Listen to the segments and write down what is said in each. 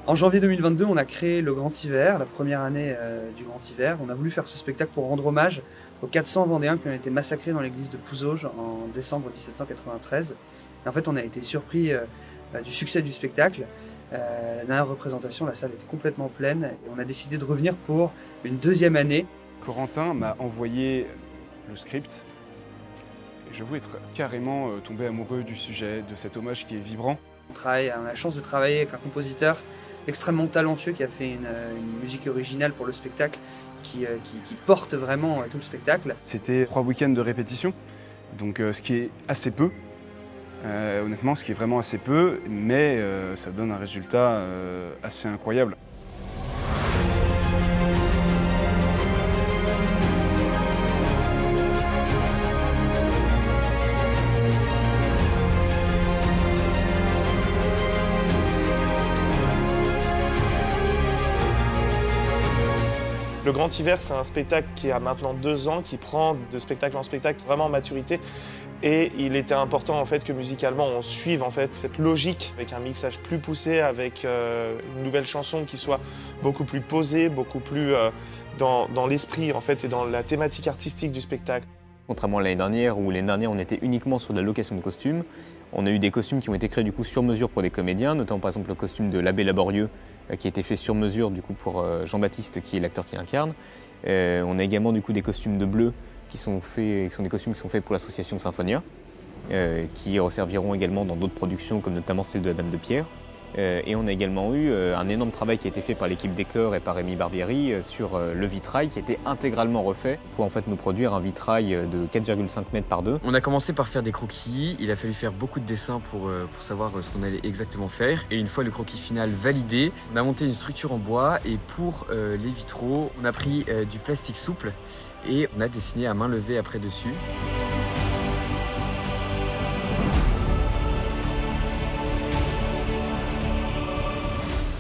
En janvier 2022, on a créé le Grand Hiver, la première année du Grand Hiver. On a voulu faire ce spectacle pour rendre hommage aux 400 Vendéens qui ont été massacrés dans l'église de Pouzauges en décembre 1793. Et en fait, on a été surpris du succès du spectacle. La dernière représentation, la salle était complètement pleine et on a décidé de revenir pour une deuxième année. Corentin m'a envoyé le script. J'avoue être carrément tombé amoureux du sujet, de cet hommage qui est vibrant. On a la chance de travailler avec un compositeur extrêmement talentueux qui a fait une musique originale pour le spectacle qui porte vraiment tout le spectacle. C'était 3 week-ends de répétition, donc ce qui est assez peu. Honnêtement, ce qui est vraiment assez peu, mais ça donne un résultat assez incroyable. Le Grand Hiver, c'est un spectacle qui a maintenant 2 ans, qui prend de spectacle en spectacle vraiment en maturité. Et il était important en fait que musicalement on suive en fait cette logique avec un mixage plus poussé, avec une nouvelle chanson qui soit beaucoup plus posée, beaucoup plus dans l'esprit en fait et dans la thématique artistique du spectacle. Contrairement à l'année dernière où on était uniquement sur de la location de costumes, on a eu des costumes qui ont été créés du coup sur mesure pour des comédiens, notamment par exemple le costume de l'abbé Laborieux qui a été fait sur mesure du coup pour Jean-Baptiste qui est l'acteur qui l'incarne. On a également du coup des costumes de bleu qui sont des costumes qui sont faits pour l'association Symphonia, qui resserviront également dans d'autres productions comme notamment celle de la Dame de Pierre. Et on a également eu un énorme travail qui a été fait par l'équipe Décor et par Rémi Barbieri sur le vitrail qui a été intégralement refait pour en fait nous produire un vitrail de 4,5 mètres par 2. On a commencé par faire des croquis, il a fallu faire beaucoup de dessins pour savoir ce qu'on allait exactement faire. Et une fois le croquis final validé, on a monté une structure en bois et pour les vitraux, on a pris du plastique souple et on a dessiné à main levée après dessus.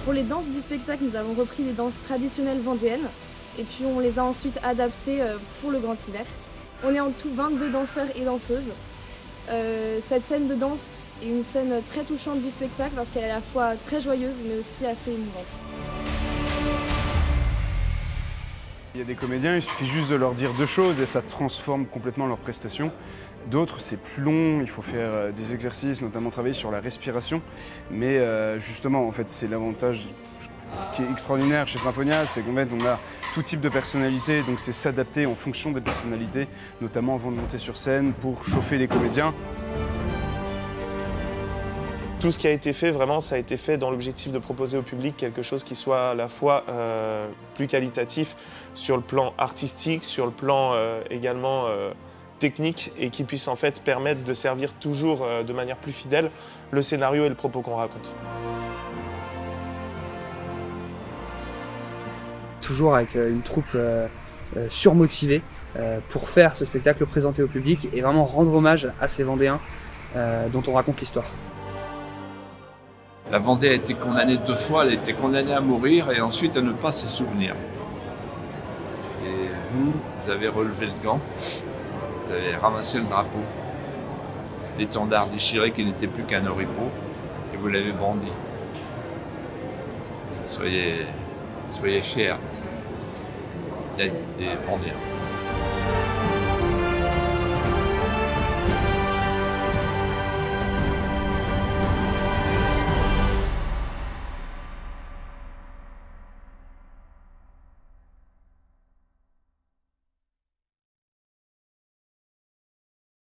Pour les danses du spectacle, nous avons repris les danses traditionnelles vendéennes et puis on les a ensuite adaptées pour le Grand Hiver. On est en tout 22 danseurs et danseuses. Cette scène de danse est une scène très touchante du spectacle parce qu'elle est à la fois très joyeuse mais aussi assez émouvante. Il y a des comédiens, il suffit juste de leur dire 2 choses et ça transforme complètement leur prestation. D'autres, c'est plus long, il faut faire des exercices, notamment travailler sur la respiration. Mais justement, en fait, c'est l'avantage qui est extraordinaire chez Symphonia, c'est qu'en fait, on a tout type de personnalité, donc c'est s'adapter en fonction des personnalités, notamment avant de monter sur scène, pour chauffer les comédiens. Tout ce qui a été fait, vraiment, ça a été fait dans l'objectif de proposer au public quelque chose qui soit à la fois plus qualitatif sur le plan artistique, sur le plan également technique et qui puisse en fait permettre de servir toujours de manière plus fidèle le scénario et le propos qu'on raconte. Toujours avec une troupe surmotivée pour faire ce spectacle, le présenter au public et vraiment rendre hommage à ces Vendéens dont on raconte l'histoire. La Vendée a été condamnée 2 fois, elle a été condamnée à mourir et ensuite à ne pas se souvenir. Et vous avez relevé le gant, vous avez ramassé le drapeau, l'étendard déchiré qui n'était plus qu'un oripeau, et vous l'avez brandi. Soyez fiers d'être des Vendéens.